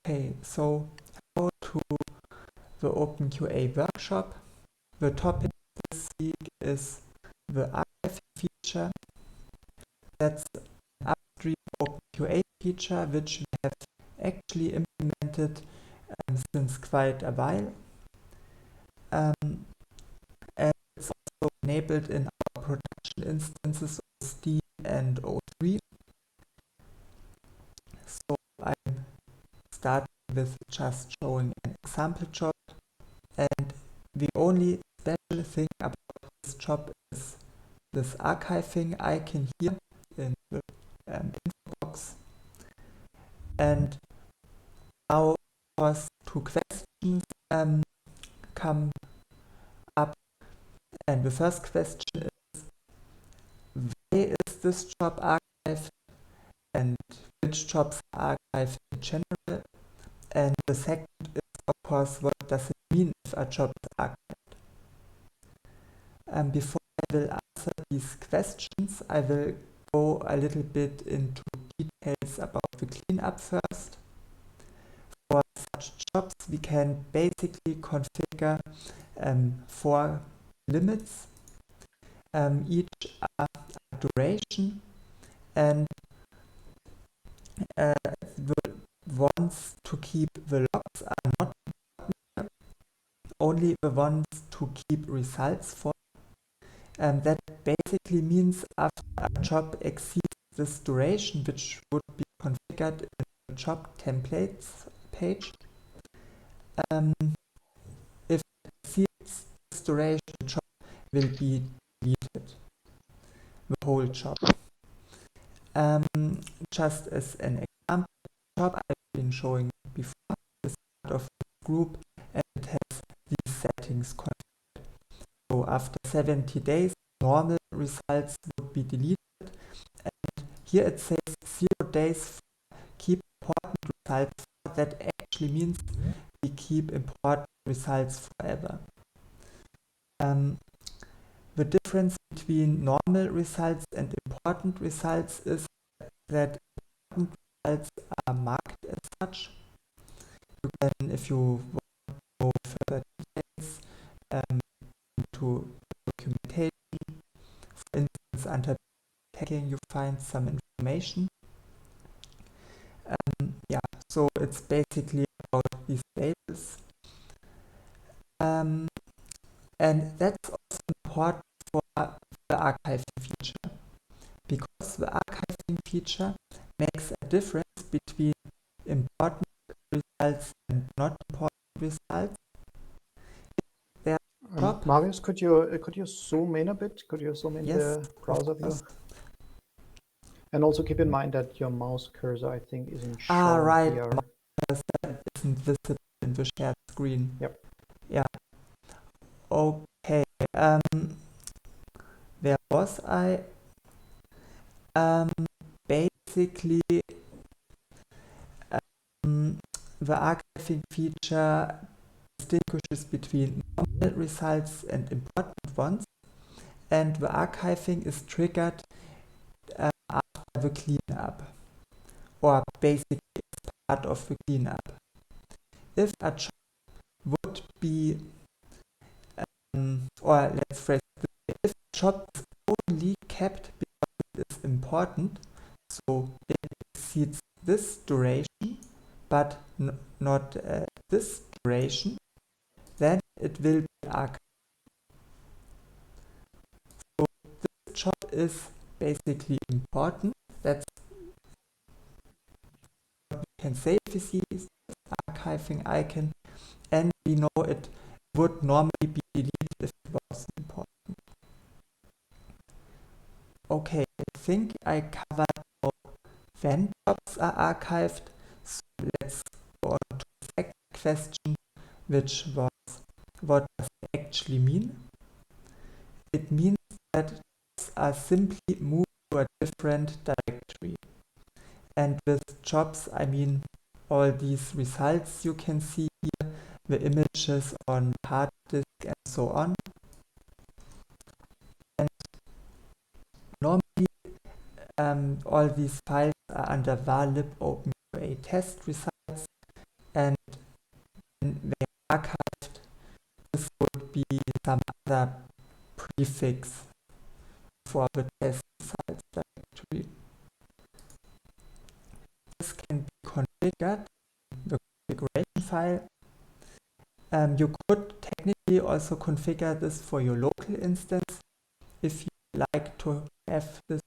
Okay, so how to the openQA workshop. The topic this week is the archiving feature. That's an upstream openQA feature which we have actually implemented since quite a while. And it's also enabled in our production instances of Steam and O3. So I'm starting with just showing an example job, and the only special thing about this job is this archiving icon here in the info box. And now, of course, two questions come up, and the first question is, why is this job archived, and which jobs are archived in general? And the second is, of course, what does it mean if a job is archived? Before I will answer these questions, I will go a little bit into details about the cleanup first. For such jobs, we can basically configure 4 limits. Each are a duration, and the ones to keep the logs are not important, only the ones to keep results for. That basically means after a job exceeds this duration, which would be configured in the job templates page, if it exceeds this duration, the job will be deleted, the whole job. Just as an example, the job I've been showing before is part of this group, and it has these settings configured. So after 70 days, normal results would be deleted, and here it says 0 days for keep important results. That actually means we keep important results forever. The difference between normal results and important results is that important results are marked as such. You can, if you want to go further details into documentation, for instance, under tagging, you find some information. So it's basically about these labels. And that's also important for the archiving feature, because the archiving feature makes a difference between important results and not important results. Marius, could you zoom in a bit? Could you zoom in the browser view? And also keep in mind that your mouse cursor, I think, isn't shown right. here. It isn't visible in the shared screen. Yep. Yeah. Okay. Where was I? Basically, the archiving feature distinguishes between normal results and important ones, and the archiving is triggered after the cleanup, or basically as part of the cleanup. If a job would be, or let's phrase it this way, if a job is only kept because it is important, so it exceeds this duration, but not this duration, then it will be archived. So this job is basically important. That's what we can say if we see this archiving icon, and we know it would normally be deleted if it was important. Okay, I think I covered when jobs are archived, so let's go on to the second question, which was, what does it actually mean? It means that jobs are simply moved to a different directory. And with jobs, I mean all these results you can see here, the images on hard disk and so on. And normally all these files are under var lib openQA test results, they are archived, this would be some other prefix for the test results directory. This can be configured in the configuration file. You could technically also configure this for your local instance if you like to have this.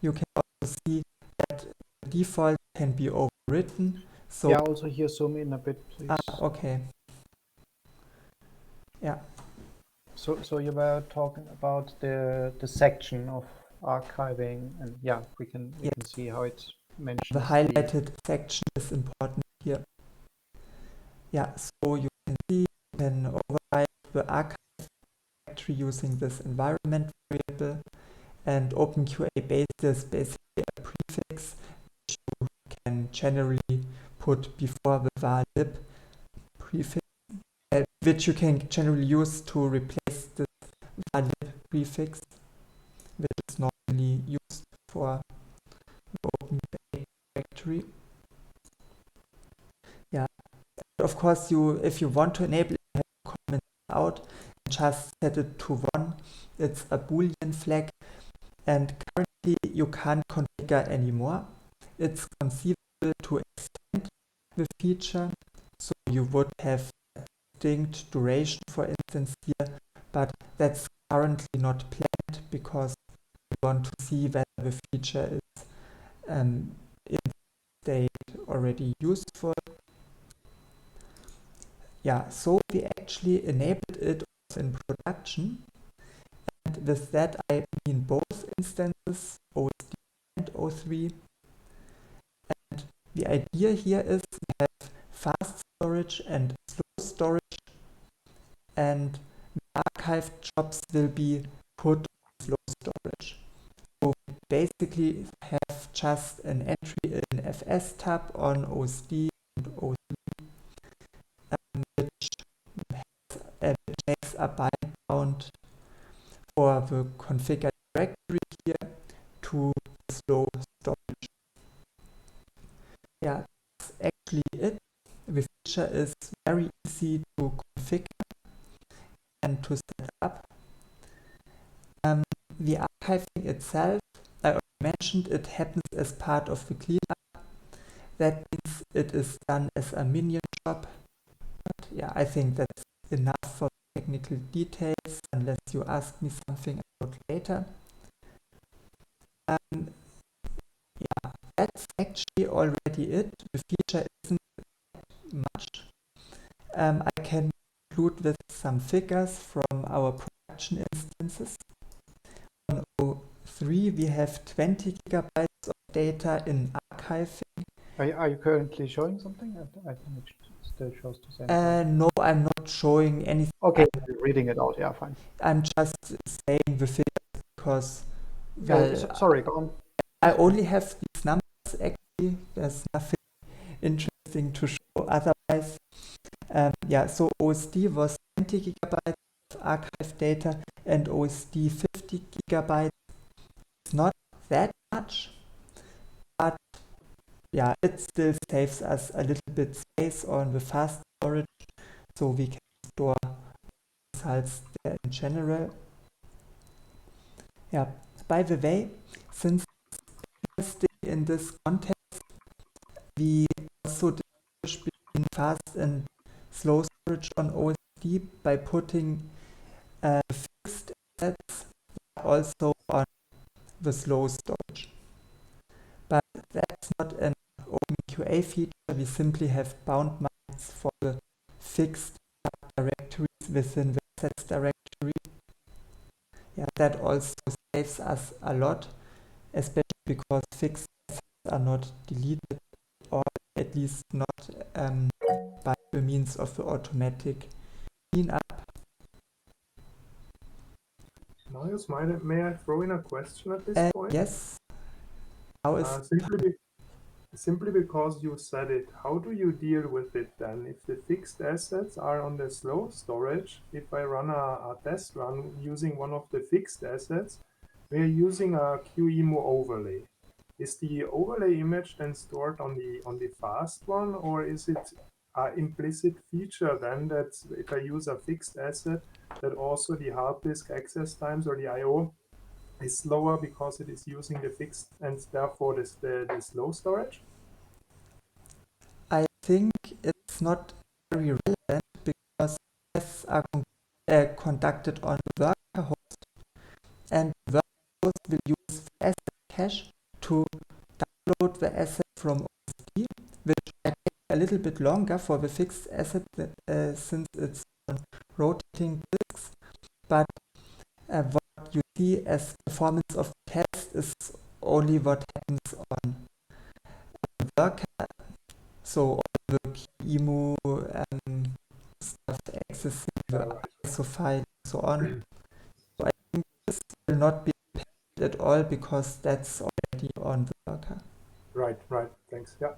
You can also see that the default can be overwritten. So yeah, also here zoom in a bit, please. Okay. Yeah. So you were talking about the section of archiving, and yeah, we can see how it's mentioned. The highlighted section is important here. Yeah, so you can see you can override the archive directory using this environment variable, and openQA base is basically a prefix which you can generally put before the var lib prefix, which you can generally use to replace the var lib prefix, which is normally used for the openQA directory. Yeah, of course, if you want to enable it, you have to comment it out and just set it to 1. It's a Boolean flag, and currently you can't configure anymore. It's conceivable to extend the feature, so you would have a distinct duration, for instance, here, but that's currently not planned because we want to see whether the feature is in state already useful. Yeah, so we actually enabled it also in production, and with that I mean both instances, OSD and O3. And the idea here is we have fast storage and slow storage, and the archived jobs will be put on slow storage. So we basically have just an entry in FS tab on OSD and O3, which makes a bind bound for the configured directory here to slow storage. Yeah, that's actually it. The feature is very easy to configure and to set up. The archiving itself, I already mentioned, it happens as part of the cleanup. That means it is done as a minion job. But yeah, I think that's enough for technical details, unless you ask me something about later. Yeah, that's actually already it. The feature isn't much. I can conclude with some figures from our production instances. On O3, we have 20 gigabytes of data in archiving. Are you currently showing something? I think it still shows the same. No, I'm not showing anything. Okay, you're reading it out. Yeah, fine. I'm just saying the figures because, sorry, go on. I only have these numbers actually. There's nothing interesting to show otherwise. Yeah, so OSD was 20 gigabytes of archive data and OSD 50 gigabytes. It's not that much, but yeah, it still saves us a little bit space on the fast storage, so we can store results there in general. Yeah, by the way, since it's interesting in this context, we also distinguish between fast and slow storage on OSD by putting fixed assets also on the slow storage. But that's not an openQA feature. We simply have bound marks for the fixed directories within the assets directory. Yeah, that also saves us a lot, especially because fixed assets are not deleted, or at least not by the means of the automatic cleanup. Marius, may I throw in a question at this point? Yes. How is simply because you said it, how do you deal with it then? If the fixed assets are on the slow storage, if I run a test run using one of the fixed assets, we're using a QEMU overlay. Is the overlay image then stored on the fast one, or is it implicit feature then that if I use a fixed asset, that also the hard disk access times or the I/O is slower because it is using the fixed and therefore the slow storage? I think it's not very relevant because tests are conducted on the worker host, and the worker host will use the asset cache to download the asset from OSD, which might take a little bit longer for the fixed asset since it's on rotating disks. But what you see as performance of the test is only what happens on the worker. So all the QEMU stuff accessing the ISO file and so on. So I think this will not be impacted at all because that's already on the worker. Right, thanks. Yeah.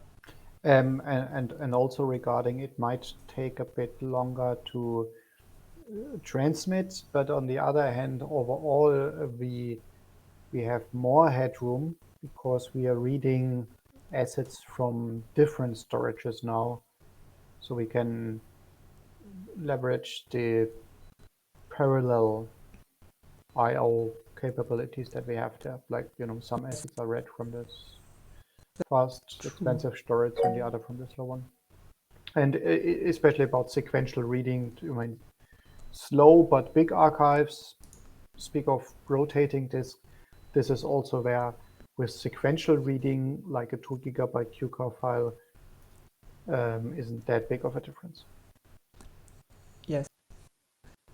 And also regarding it might take a bit longer to transmit, but on the other hand, overall we have more headroom because we are reading assets from different storages now, so we can leverage the parallel I/O capabilities that we have there. Like, some assets are read from this fast, expensive storage and the other from the slow one. And especially about sequential reading, slow but big archives, speak of rotating disk. This is also where with sequential reading, like a 2 GB QCOW file, isn't that big of a difference. Yes.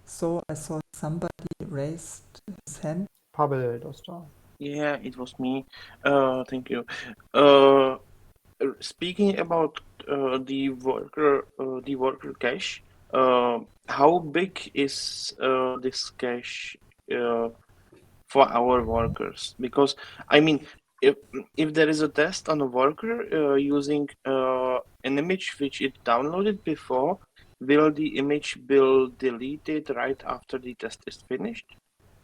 So I saw somebody raised his hand. Pavel Dostal. Yeah, it was me. Thank you. Speaking about the worker cache, how big is this cache for our workers? Because I mean, if there is a test on a worker using an image which it downloaded before, will the image be deleted right after the test is finished?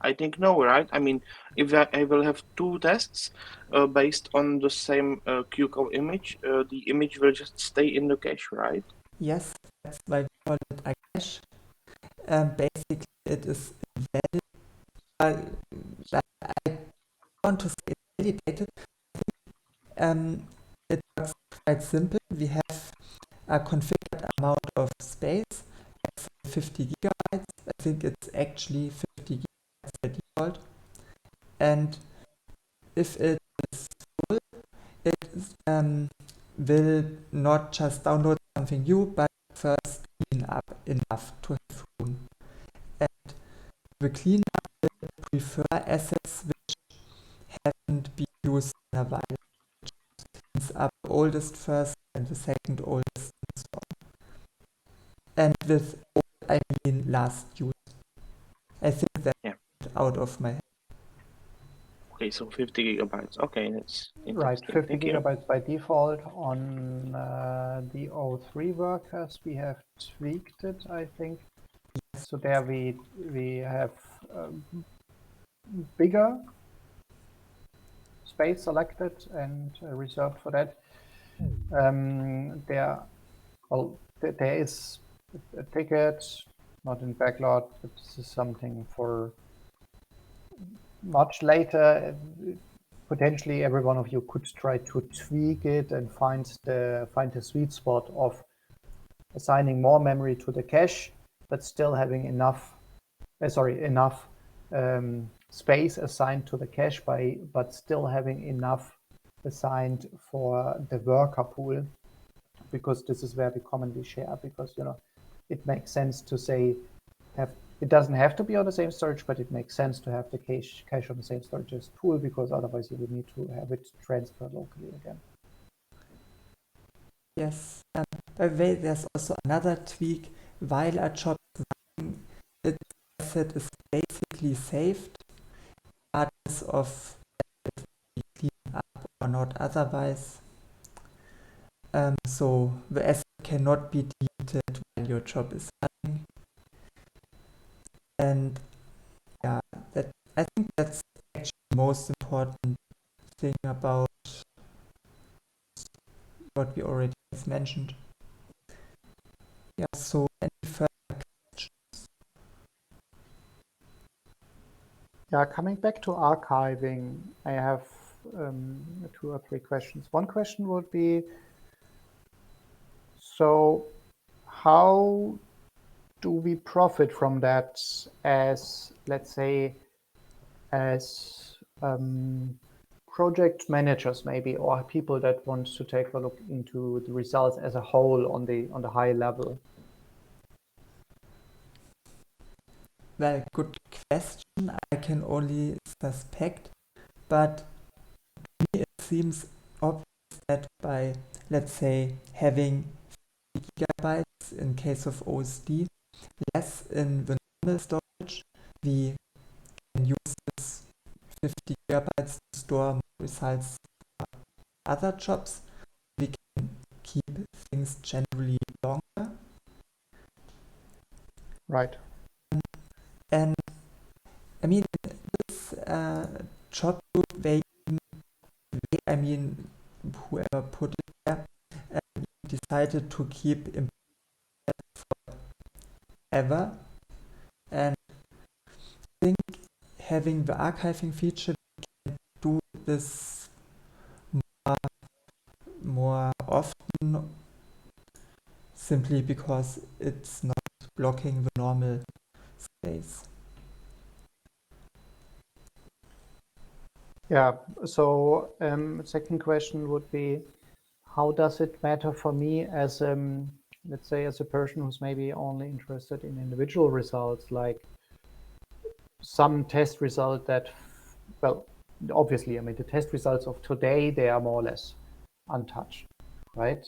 I think no, right? I mean, if I will have two tests based on the same QCOW image, the image will just stay in the cache, right? Yes, that's why we call it a cache. Basically, it is valid. I want to say it's validated. It works quite simple. We have a configured amount of space, 50 gigabytes. I think it's actually 50 gigabytes by default. And if it is full, it will not just download something new, but first clean up enough to have room. And the cleanup will prefer assets which haven't been used in a while. Which cleans up the oldest first and the second oldest and so on. And with old, I mean last used. I think that's out of my head. Okay, so 50 gigabytes. Okay, that's right. 50 Thank gigabytes by default. On the O3 workers, we have tweaked it, I think. So there we have bigger space selected and reserved for that. There is a ticket, not in backlog, but this is something for much later. Potentially, every one of you could try to tweak it and find the sweet spot of assigning more memory to the cache, but still having enough space assigned to the cache but still having enough assigned for the worker pool, because this is where we commonly share, because it makes sense to say it doesn't have to be on the same storage, but it makes sense to have the cache on the same storage as pool, because otherwise you would need to have it transferred locally again. Yes. By the way, there's also another tweak. While a job is running, its asset is basically saved, regardless of if it be cleaned up or not otherwise. So the asset cannot be deleted while your job is running. And yeah, I think that's actually the most important thing about what we already have mentioned. Yeah, coming back to archiving, I have 2 or 3 questions. One question would be, so how do we profit from that as, let's say, as project managers maybe, or people that want to take a look into the results as a whole on the high level? Well, good question. I can only suspect, but to me it seems obvious that by, let's say, having 50 gigabytes in case of OSD, less in the normal storage, we can use this 50 gigabytes to store more results for other jobs. We can keep things generally longer. Right. And I mean, this job group, I mean, whoever put it there, decided to keep it forever. And I think having the archiving feature, we can do this more often, simply because it's not blocking the normal space. Yeah. So second question would be, how does it matter for me as let's say as a person who's maybe only interested in individual results, like some test result that, well, obviously, I mean, the test results of today, they are more or less untouched, right?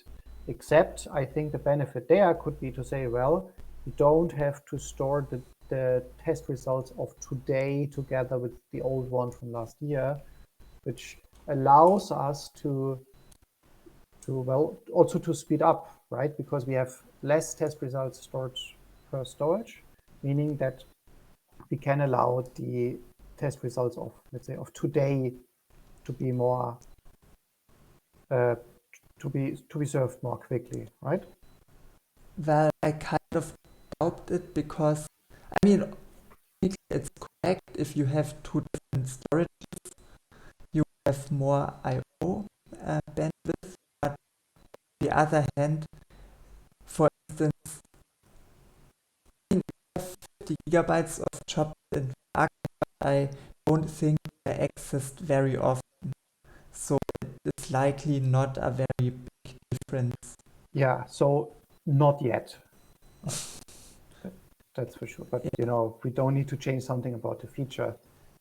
Except I think the benefit there could be to say, well, you don't have to store the test results of today together with the old one from last year, which allows us to well, also to speed up, right? Because we have less test results stored per storage, meaning that we can allow the test results of, let's say, of today to be more to be served more quickly, right? Well, I kind of doubt it because, I mean, it's correct if you have two different storages, you have more I/O bandwidth, but on the other hand, for instance, I have 50 gigabytes of jobs in archive, but I don't think they're accessed very often, so it's likely not a very big difference. Yeah, so not yet. That's for sure. But you know, we don't need to change something about the feature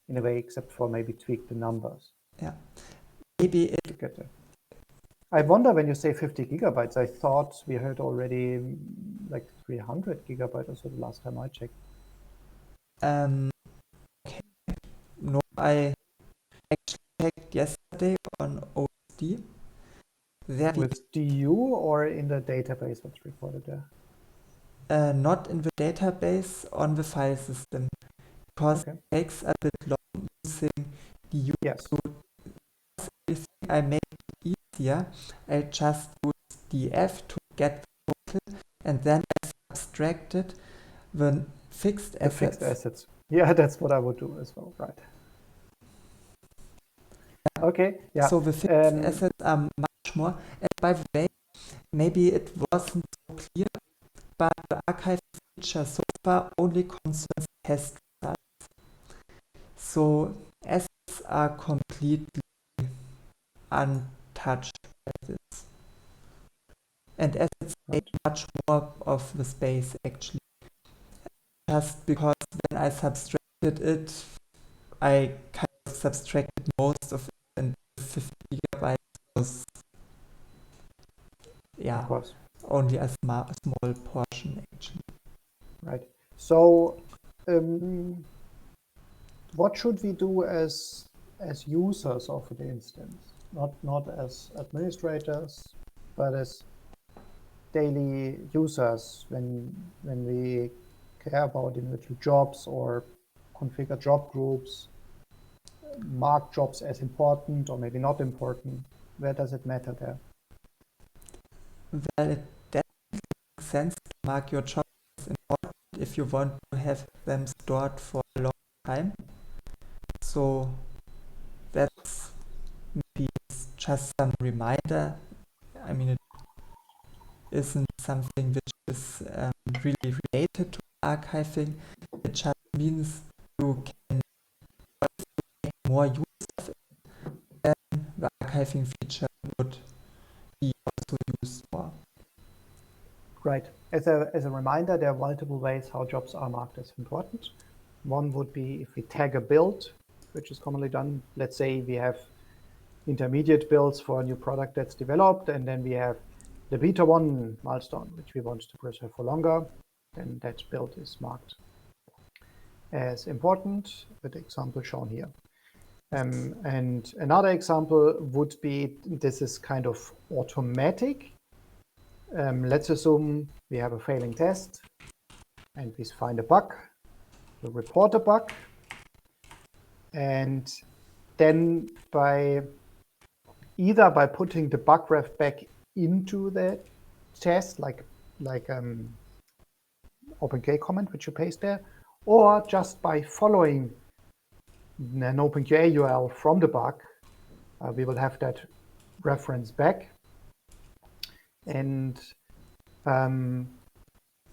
in a way, except for maybe tweak the numbers. Yeah, maybe it. To get there. I wonder when you say 50 gigabytes, I thought we heard already like 300 gigabytes or so the last time I checked. Okay. No, I actually checked yesterday on OSD. There With DU or in the database what's recorded there? not in the database, on the file system, because Okay. it takes a bit long using the Yes. everything. I make it easier. I just use df to get the total, and then I subtracted the fixed The assets. fixed assets. Yeah, that's what I would do as well, right? Okay, yeah. So the fixed assets are much more. And by the way, maybe it wasn't so clear, but the archive feature so far only concerns test results. So assets are completely untouched by this. And assets take much more of the space actually. Just because when I subtracted it, I kind of subtracted most of it, and 50 gigabytes was, yeah, Of course. only a small portion actually. Right. So what should we do as users of the instance? Not as administrators, but as daily users when we care about individual jobs or configure job groups, mark jobs as important or maybe not important. Where does it matter there? Well, it definitely makes sense to mark your jobs as important if you want to have them stored for a long time. So that's maybe just some reminder. I mean, it isn't something which is really related to archiving. It just means you can make more use of it than the archiving feature would be also used for. Right. As a reminder, there are multiple ways how jobs are marked as important. One would be if we tag a build, which is commonly done. Let's say we have intermediate builds for a new product that's developed, and then we have the beta 1 milestone, which we want to preserve for longer. Then that build is marked as important, with the example shown here. And another example would be, this is kind of automatic. Let's assume we have a failing test and we find a bug. We report a bug. And then either by putting the bug ref back into the test, like openQA comment, which you paste there, or just by following an openQA URL from the bug, we will have that reference back. And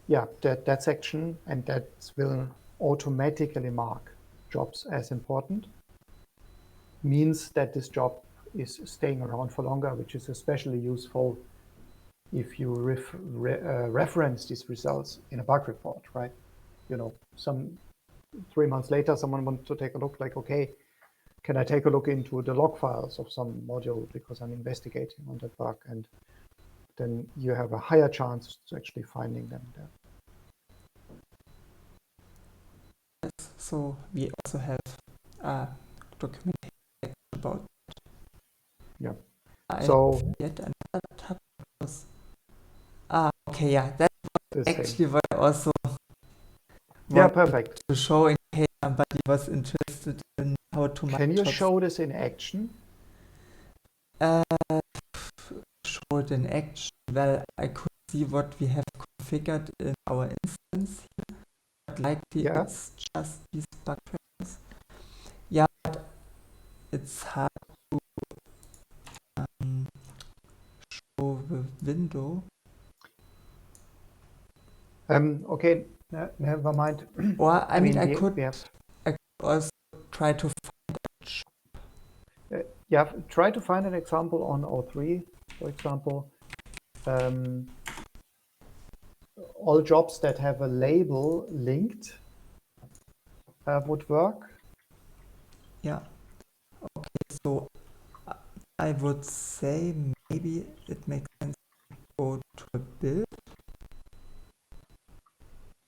yeah, that section, and that will automatically mark jobs as important. Means that this job is staying around for longer, which is especially useful if you reference these results in a bug report, right? You know, 3 months later, someone wants to take a look, like, okay, can I take a look into the log files of some module because I'm investigating on that bug? And then you have a higher chance to actually finding them there. Yes, so we also have documentation about. Yeah. So yet another topic was. Okay, yeah, that was actually what I also perfect to show in case somebody was interested in how to mark. Can you show this in action? Show it in action. Well, I could see what we have configured in our instance here, but likely it's just these bug trackers. Yeah, but it's hard to show the window. Okay, never mind. Or I mean, I could also try to find try to find an example on O3, for example. All jobs that have a label linked would work. Yeah. Okay, so I would say maybe it makes sense to go to a build.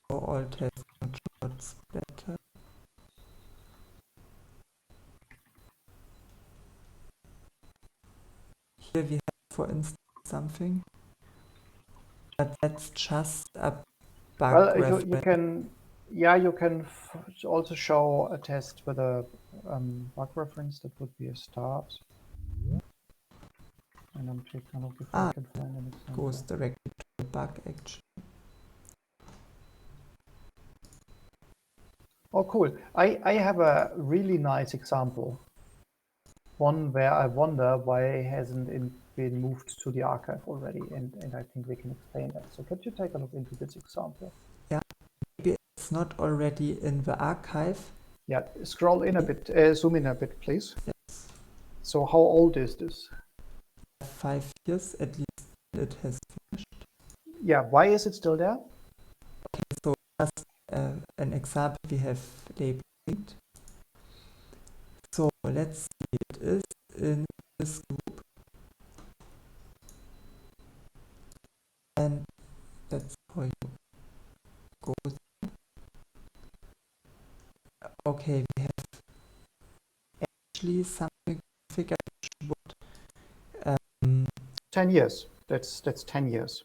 For all test controls better. Here we have, for instance, something, but that's just a bug reference. You can also show a test with a bug reference. That would be a start. And I'm checking if I can find an example. Goes directly to the bug actually. Oh, cool. I have a really nice example. One where I wonder why it hasn't been moved to the archive already, and I think we can explain that. So could you take a look into this example? Yeah, maybe it's not already in the archive. Yeah, scroll in a bit, zoom in a bit, please. Yes. So how old is this? 5 years at least it has finished. Yeah, why is it still there? Okay, so just an example we have labeled. So let's see, it is in this group. And that's how you go there. Okay, we have actually something configured which would 10 years. That's 10 years.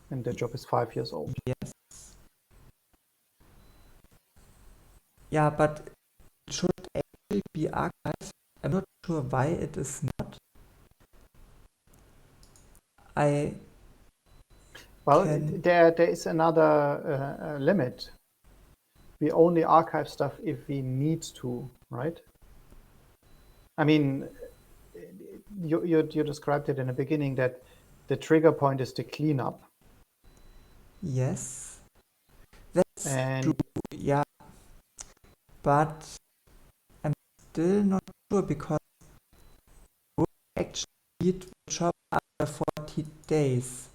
And the job is 5 years old. Yes. Yeah, but it should actually be archived. I'm not sure why it is not. There is another limit. We only archive stuff if we need to, right? I mean, you described it in the beginning that the trigger point is the cleanup. Yes, that's And true, yeah, but I'm still not sure because you actually need the job after 40 days,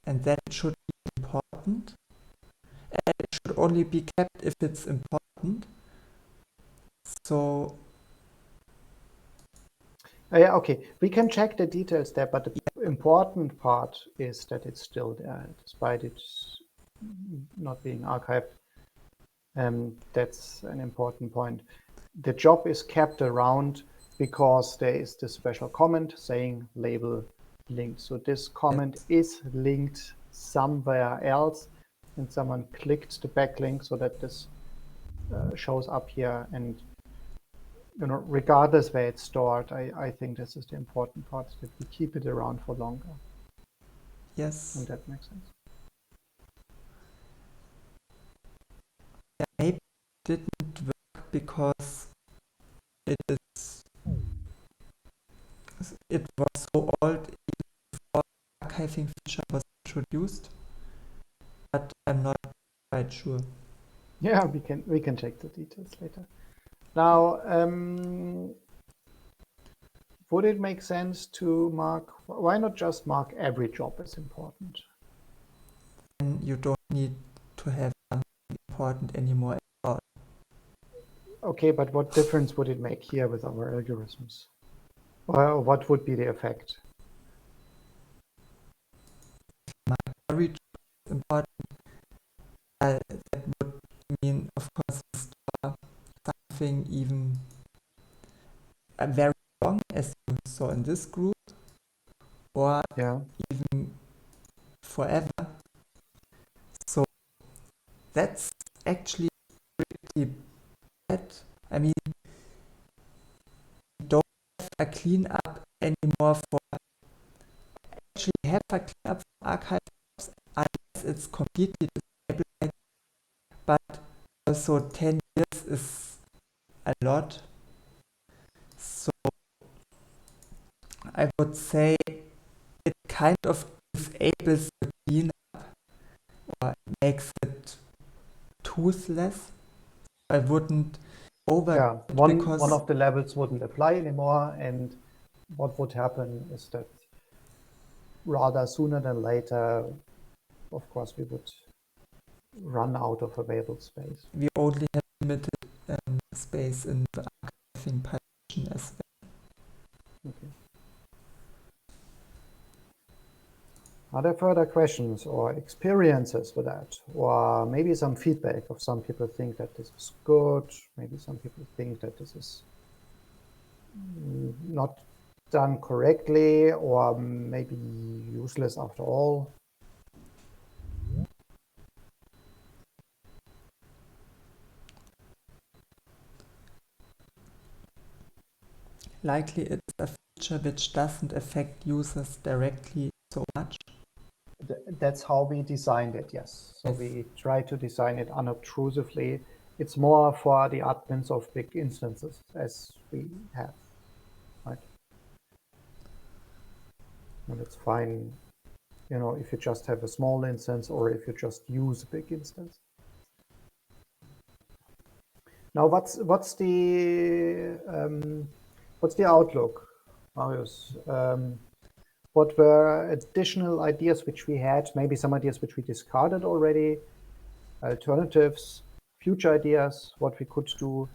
and that should be important. And it should only be kept if it's important. So, yeah, okay, we can check the details there, but the important part is that it's still there, despite it not being archived. That's an important point. The job is kept around because there is this special comment saying label linked. So this comment is linked somewhere else, and someone clicked the backlink so that this shows up here. And regardless where it's stored, I think this is the important part, that we keep it around for longer. yes. And that makes sense. Yeah, maybe it didn't work because it was so old even before the archiving feature was introduced, but I'm not quite sure. Yeah, we can check the details later. Now, would it make sense to mark, why not just mark every job as important? And you don't need to have something important anymore at all. Okay, but what difference would it make here with our algorithms? Or what would be the effect? Every job is important. That would mean, of course, you store something even very long, as you saw in this group, or Yeah. even forever. So that's actually pretty bad. I mean, we don't have a cleanup anymore for actually have a cleanup for archives unless it's completely disabled, but also 10 years is a lot. So I would say it kind of disables the cleanup or makes it toothless. I wouldn't over Yeah, it one because of the levels wouldn't apply anymore, and what would happen is that rather sooner than later, of course, we would run out of available space. we only have limited space in the archiving partition as well. Okay. Are there further questions or experiences with that? Or maybe some feedback of some people think that this is good, maybe some people think that this is not done correctly, or maybe useless after all. Likely it's a feature which doesn't affect users directly so much. That's how we designed it, yes. So Yes. we try to design it unobtrusively. It's more for the admins of big instances, as we have, right? And it's fine, if you just have a small instance or if you just use a big instance. Now, what's the outlook, Marius? What were additional ideas which we had? Maybe some ideas which we discarded already, alternatives, future ideas, what we could do,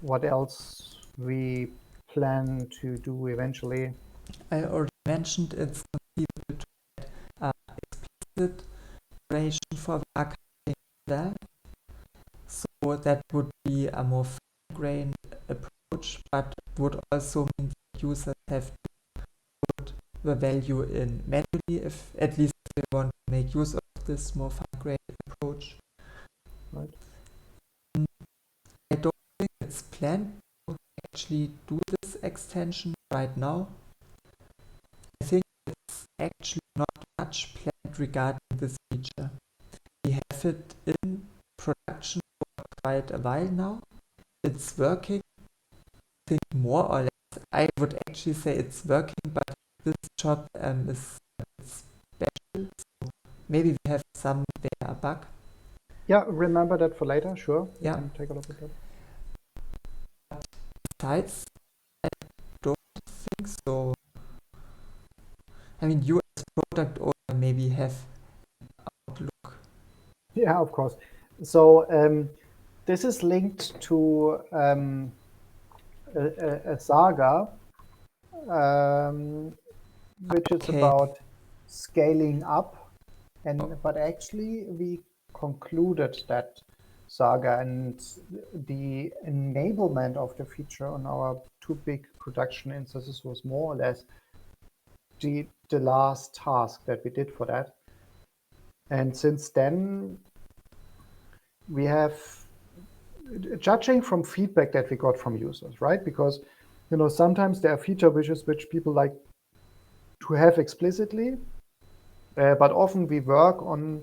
what else we plan to do eventually. I already mentioned it's conceivable to add explicit operation for the archiving there. So that would be a more fine-grained approach, but would also mean that users have to put the value in manually, if at least they want to make use of this more fine-grained approach. Right. I don't think it's planned to actually do this extension right now. I think it's actually not much planned regarding this feature. We have it in production for quite a while now. It's working. I think more or less, I would actually say it's working, but this job is special. So maybe we have somewhere a bug. Yeah, remember that for later, sure. Yeah. We can take a look at that. Besides, I don't think so. I mean, you as product owner maybe have Outlook. Yeah, of course. So this is linked to a saga, which is Okay. about scaling up. But actually, we concluded that saga, and the enablement of the feature on our two big production instances was more or less the last task that we did for that. And since then, we have, judging from feedback that we got from users, right? Because, you know, sometimes there are feature wishes which people like to have explicitly, but often we work on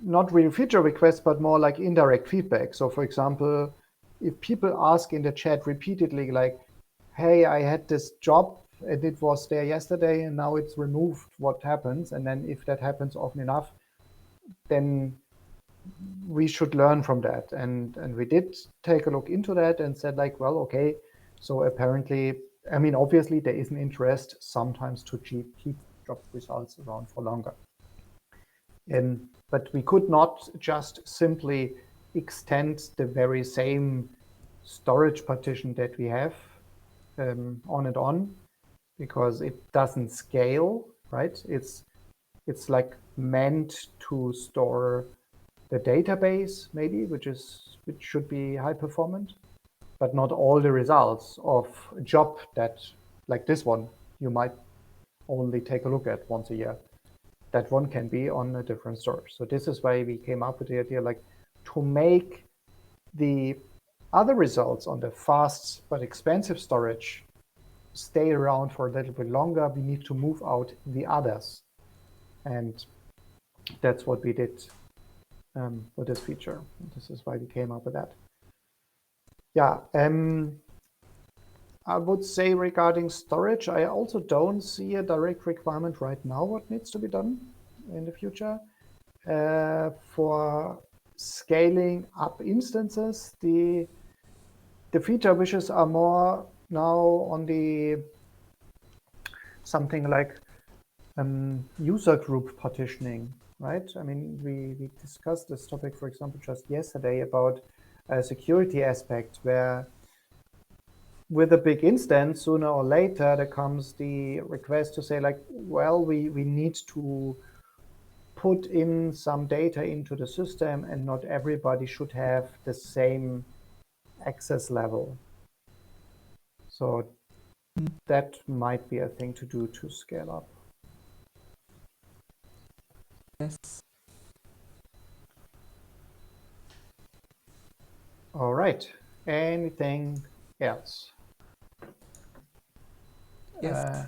not really feature requests, but more like indirect feedback. So for example, if people ask in the chat repeatedly, like, hey, I had this job and it was there yesterday and now it's removed, what happens? And then if that happens often enough, then we should learn from that. And we did take a look into that and said like, well, okay, so apparently, I mean, obviously there is an interest sometimes to keep job results around for longer. But we could not just simply extend the very same storage partition that we have on and on, because it doesn't scale, right? It's like meant to store the database, maybe, which should be high performant, but not all the results of a job that, like this one, you might only take a look at once a year. That one can be on a different storage. So this is why we came up with the idea, like, to make the other results on the fast but expensive storage stay around for a little bit longer, we need to move out the others. And that's what we did with this feature. This is why we came up with that. Yeah, I would say regarding storage, I also don't see a direct requirement right now what needs to be done in the future. For scaling up instances, the feature wishes are more now on the something like user group partitioning, right? I mean, we discussed this topic, for example, just yesterday about a security aspect where with a big instance, sooner or later, there comes the request to say like, well, we need to put in some data into the system and not everybody should have the same access level. So that might be a thing to do to scale up. Yes. All right. Anything else? Yes.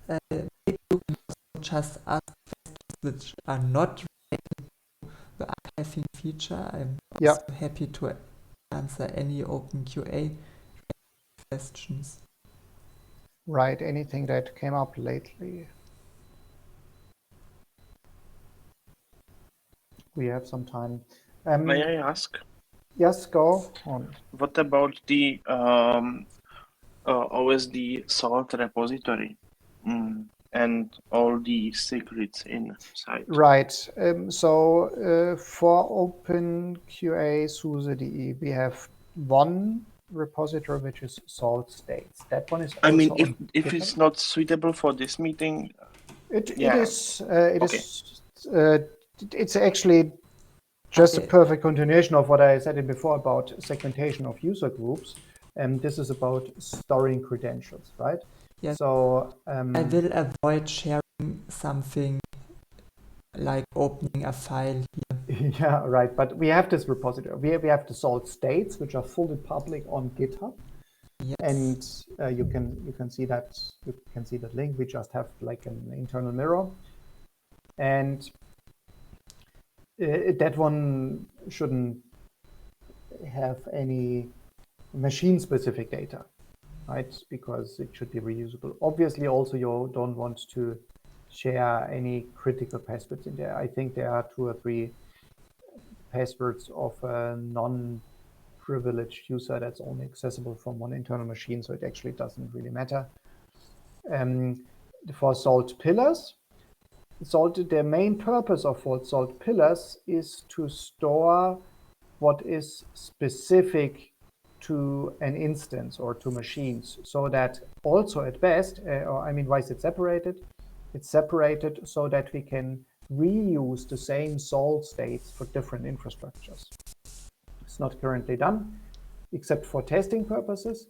Maybe you can also just ask questions which are not related to the archiving feature. I'm also happy to answer any openQA questions. Right. Anything that came up lately? We have some time. May I ask? Yes, go on. What about the OSD salt repository and all the secrets inside? Right. So for openQA SUSE DE, we have one repository which is salt states. That one is also I mean, on if GitHub. it's not suitable for this meeting, It yeah. is. It's actually just a perfect continuation of what I said before about segmentation of user groups. And this is about storing credentials, right? Yes. So I will avoid sharing something like opening a file here. Yeah, right. But we have this repository. We have the salt states, which are fully public on GitHub. Yes. And you can see that link. We just have like an internal mirror, and that one shouldn't have any machine-specific data, right? Because it should be reusable. Obviously, also you don't want to share any critical passwords in there. I think there are 2 or 3 passwords of a non-privileged user that's only accessible from one internal machine, so it actually doesn't really matter. For salt pillars, the main purpose of salt pillars is to store what is specific to an instance or to machines, so that also at best, why is it separated? It's separated so that we can reuse the same salt states for different infrastructures. It's not currently done, except for testing purposes.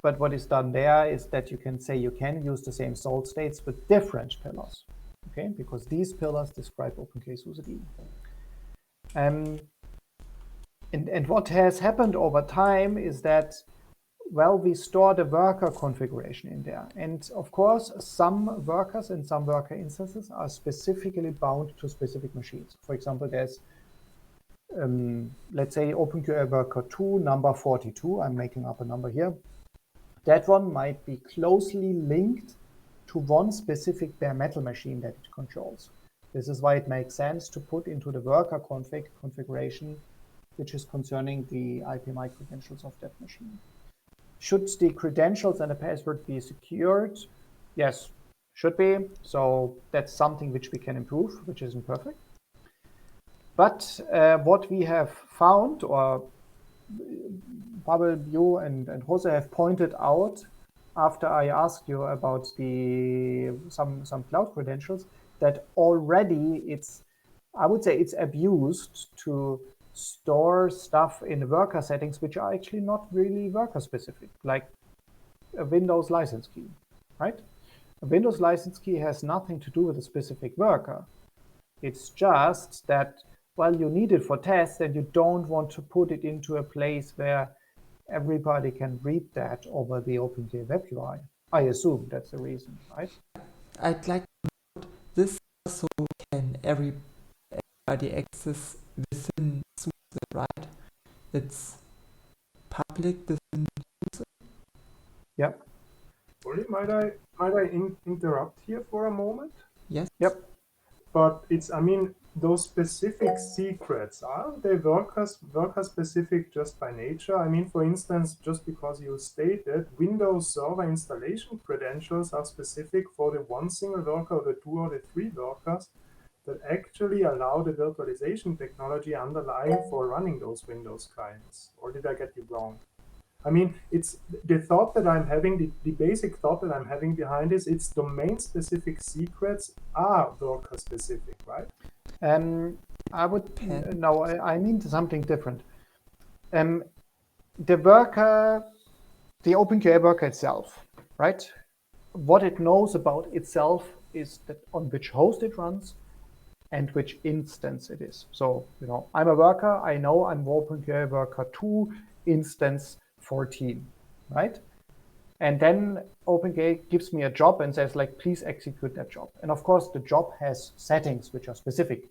But what is done there is that you can say you can use the same salt states with different pillars, okay? Because these pillars describe openQA SUSE QE. And what has happened over time is that, well, we store the worker configuration in there. And of course, some workers and some worker instances are specifically bound to specific machines. For example, there's, let's say, openQA worker 2, number 42. I'm making up a number here. That one might be closely linked to one specific bare metal machine that it controls. This is why it makes sense to put into the worker configuration, which is concerning the IPMI credentials of that machine. Should the credentials and the password be secured? Yes, should be. So that's something which we can improve, which isn't perfect. But what we have found, or Pavel, you and Jose have pointed out after I asked you about some cloud credentials, that already I would say it's abused to store stuff in worker settings which are actually not really worker specific, like a Windows license key, right? A Windows license key has nothing to do with a specific worker. It's just that, well, you need it for tests and you don't want to put it into a place where everybody can read that over the openQA web UI. I assume that's the reason, right? I'd like to note this also can everybody access within SUSE, right? It's public within SUSE. Yep. Sorry, might I interrupt here for a moment? Yes. Yep. But those specific secrets, aren't they worker specific just by nature? For instance, just because you stated Windows Server installation credentials are specific for the one single worker or the 2 or the 3 workers that actually allow the virtualization technology underlying for running those Windows clients. Or did I get you wrong? It's the thought that I'm having, the basic thought that I'm having behind this, it's domain-specific secrets are worker-specific, right? I mean something different. The openQA worker itself, right? What it knows about itself is that on which host it runs and which instance it is. So, I'm a worker, I know I'm openQA worker 2, instance 14, right? And then openQA gives me a job and says, like, please execute that job. And of course, the job has settings which are specific.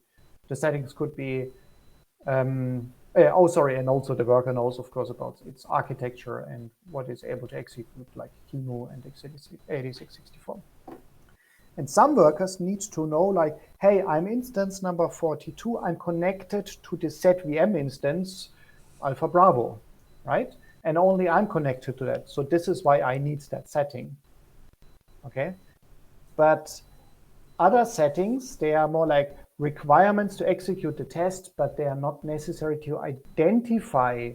The settings could be, and also the worker knows, of course, about its architecture and what is able to execute, like QEMU and x86-64. And some workers need to know, like, hey, I'm instance number 42. I'm connected to the ZVM instance, Alpha Bravo, right? And only I'm connected to that. So this is why I need that setting, okay? But other settings, they are more like requirements to execute the test, but they are not necessary to identify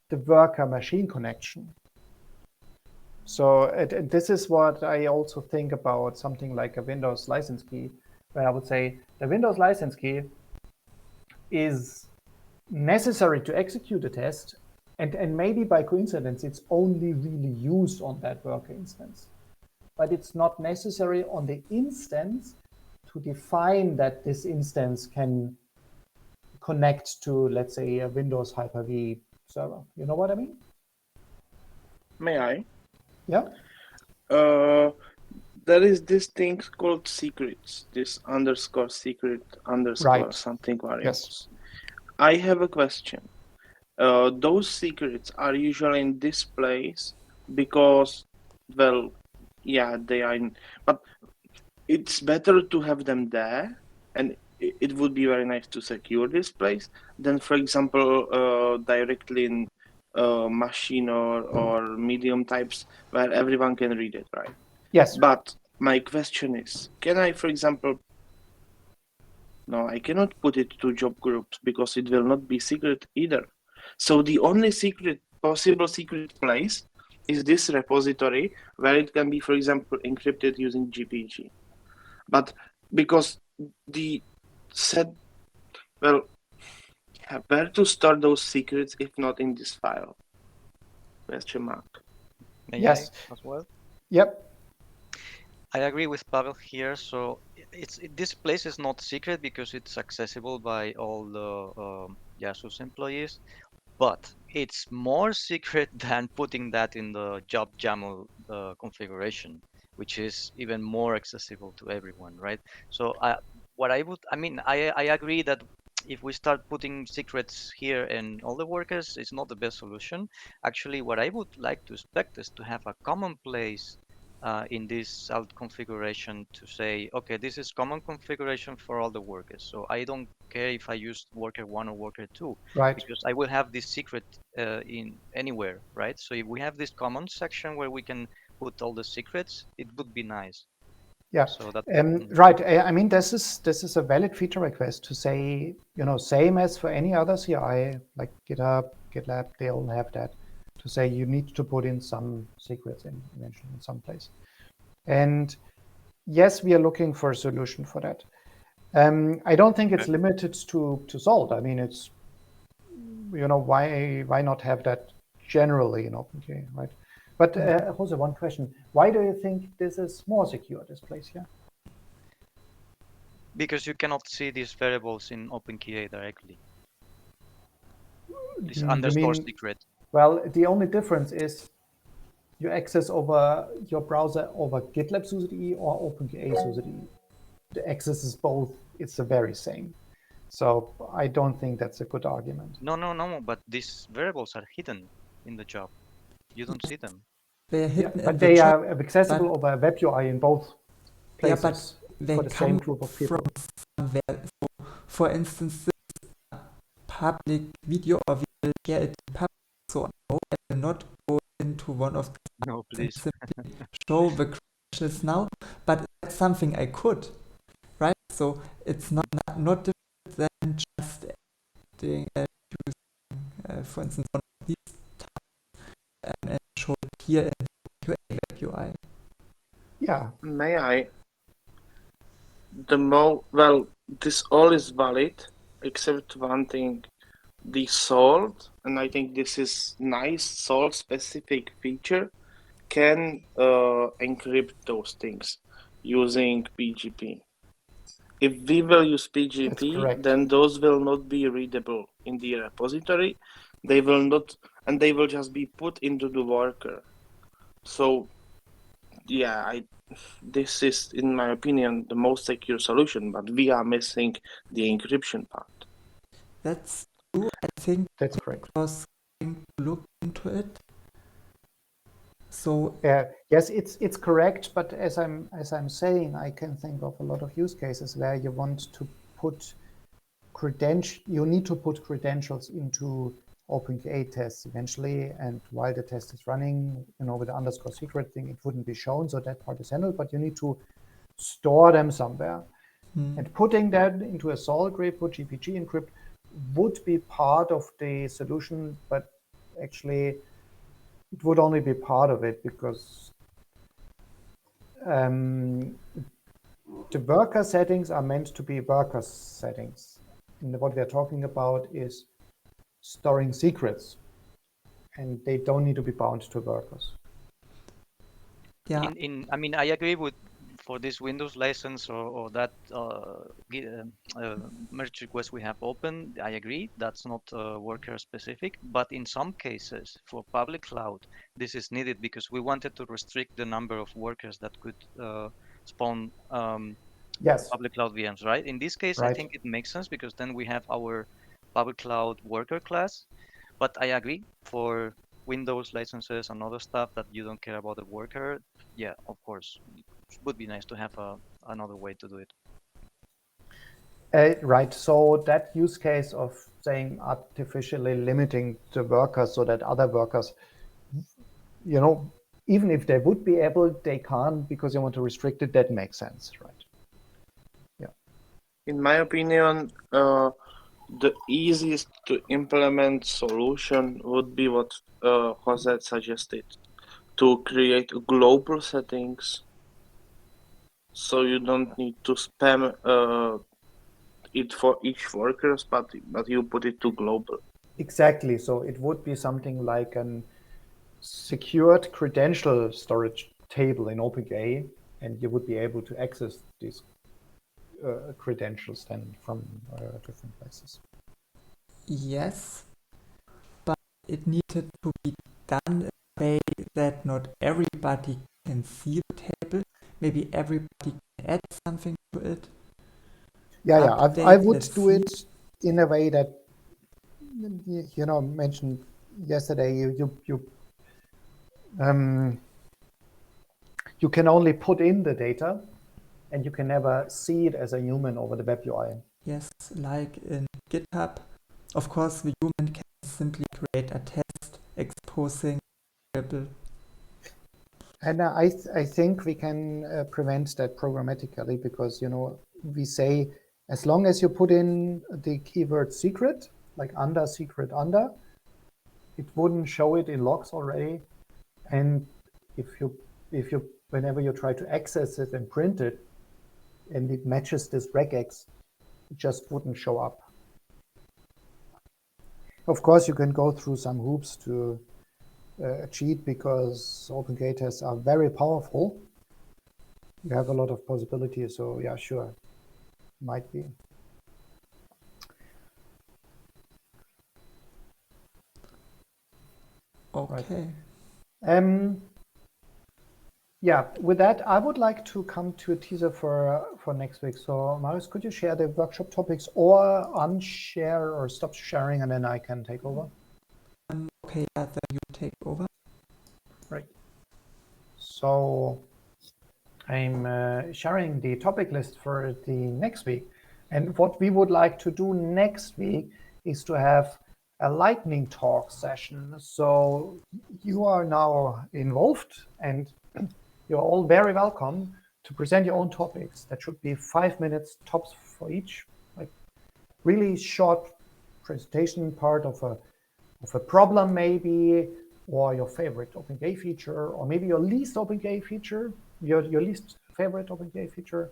the worker machine connection. So and this is what I also think about something like a Windows license key, where I would say the Windows license key is necessary to execute a test, and maybe by coincidence, it's only really used on that worker instance. But it's not necessary on the instance to define that this instance can connect to, let's say, a Windows Hyper-V server. You know what I mean? May I? Yeah. There is this thing called secrets, this _ secret _ Right. something variables. Yes. I have a question. those secrets are usually in this place because, well, yeah, they are in, but it's better to have them there, and it would be very nice to secure this place than, for example, directly in machine or medium types where everyone can read it, right? Yes. But my question is, can I, for example, no, I cannot put it to job groups because it will not be secret either. So the only possible secret place is this repository where it can be, for example, encrypted using GPG. But because the set, well, where to store those secrets if not in this file? Question mark. May Yes. I as well? Yep. I agree with Pavel here. So this place is not secret because it's accessible by all the SUSE employees, but it's more secret than putting that in the job YAML configuration, which is even more accessible to everyone, right? So I agree that if we start putting secrets here in all the workers, it's not the best solution. Actually, what I would like to expect is to have a common place in this alt configuration to say, okay, this is common configuration for all the workers. So I don't care if I use worker one or worker two, Right. because I will have this secret in anywhere, right? So if we have this common section where we can put all the secrets, it would be nice. Yeah. So that Right. I mean, this is a valid feature request to say, same as for any other CI like GitHub, GitLab, they all have that to say you need to put in some secrets eventually in some place. And yes, we are looking for a solution for that. I don't think it's limited to Salt. I mean, it's why not have that generally in openQA, right? But Jose, one question: why do you think this is more secure, this place here? because you cannot see these variables in openQA directly. This You underscore mean, secret. well, the only difference is you access over your browser over GitLab SUSE QE or openQA SUSE QE. The access is both. It's the very same. So I don't think that's a good argument. No, but these variables are hidden in the job. You don't see them. They are hidden in But the they job, are accessible over a web UI in both yeah, places but they for the come same group of people. from somewhere. So, for instance, this public video, or we will share it in public, so I know I will not go into one of the No, and please. simply show the crashes now, but that's something I could, right? So it's not different than just adding, using, for instance, one of these tags and show it here in QA web UI. Yeah. May I? Well, this all is valid except one thing. The salt, and I think this is nice salt specific feature, can encrypt those things using PGP. If we will use That's PGP, correct. then those will not be readable in the repository. They will not, and they will just be put into the worker. So, yeah, this is, in my opinion, the most secure solution, but we are missing the encryption part. That's true. I think That's correct. I was going to look into it. So yes, it's correct. But as I'm saying, I can think of a lot of use cases where you want to put you need to put credentials into openQA tests eventually, and while the test is running, with the underscore secret thing, it wouldn't be shown, so that part is handled. But you need to store them somewhere, and putting that into a Salt repo, GPG encrypt, would be part of the solution, but actually it would only be part of it because the worker settings are meant to be worker settings. And what we are talking about is storing secrets, and they don't need to be bound to workers. yeah, I agree with for this Windows license or that merge request we have open. I agree that's not worker specific, but in some cases for public cloud, this is needed because we wanted to restrict the number of workers that could spawn Yes. public cloud VMs, right? In this case, I Right. think it makes sense because then we have our public cloud worker class, But I agree for Windows licenses and other stuff that you don't care about the worker. Yeah, of course, it would be nice to have another way to do it. Right. So that use case of saying artificially limiting the workers so that other workers, even if they would be able, they can't because you want to restrict it, that makes sense, right? Yeah. In my opinion, the easiest to implement solution would be what Jose suggested, to create global settings, so you don't need to spam it for each workers, but you put it to global. Exactly. So it would be something like an secured credential storage table in openQA, and you would be able to access these credentials then from different places. Yes, but it needed to be done in a way that not everybody can see the table. Maybe everybody can add something to it. Yeah, I Update would the do it in a way that mentioned yesterday. You can only put in the data, and you can never see it as a human over the web UI. Yes, like in GitHub. Of course, the human can simply create a test exposing variable. And I think we can prevent that programmatically because, we say as long as you put in the keyword secret, like under secret under, it wouldn't show it in logs already. And if you whenever you try to access it and print it, and it matches this regex, it just wouldn't show up. Of course, you can go through some hoops to cheat because openQA tests are very powerful. You have a lot of possibilities, so yeah, sure, might be. Okay. Right. Yeah, with that, I would like to come to a teaser for next week. So, Marius, could you share the workshop topics or unshare or stop sharing, and then I can take over? Okay, then you take over. Right. So, I'm sharing the topic list for the next week. And what we would like to do next week is to have a lightning talk session. So you are now involved and you're all very welcome to present your own topics. That should be 5 minutes tops for each, like really short presentation part of a problem maybe, or your favorite openQA feature, or maybe your least openQA feature, your least favorite openQA feature,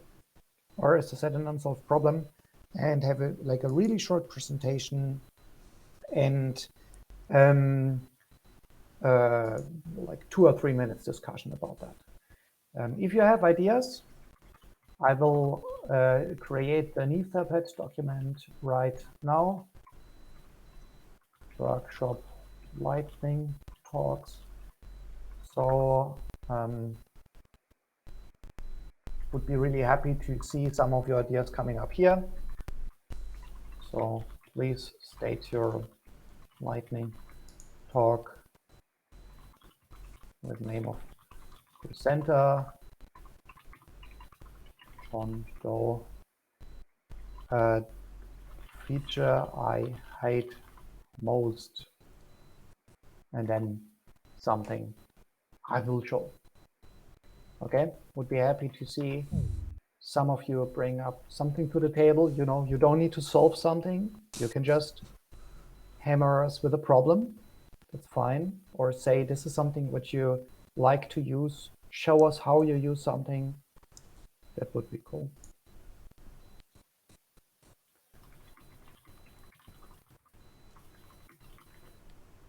or as I said, an unsolved problem, and have a really short presentation and like 2 or 3 minutes discussion about that. If you have ideas, I will create an Etherpad document right now. Workshop lightning talks. So would be really happy to see some of your ideas coming up here. So please state your lightning talk with name of presenter, John Doe, feature I hate most, and then something I will show. Okay, would be happy to see some of you bring up something to the table. You don't need to solve something. You can just hammer us with a problem. That's fine. Or say this is something which you like to use. Show us how you use something. That would be cool.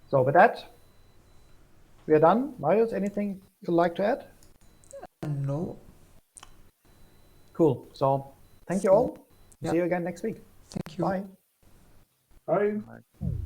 So with that, we are done. Marius, anything you'd like to add? No. Cool. So thank you all. Yeah. See you again next week. Thank you. Bye. Bye. Right.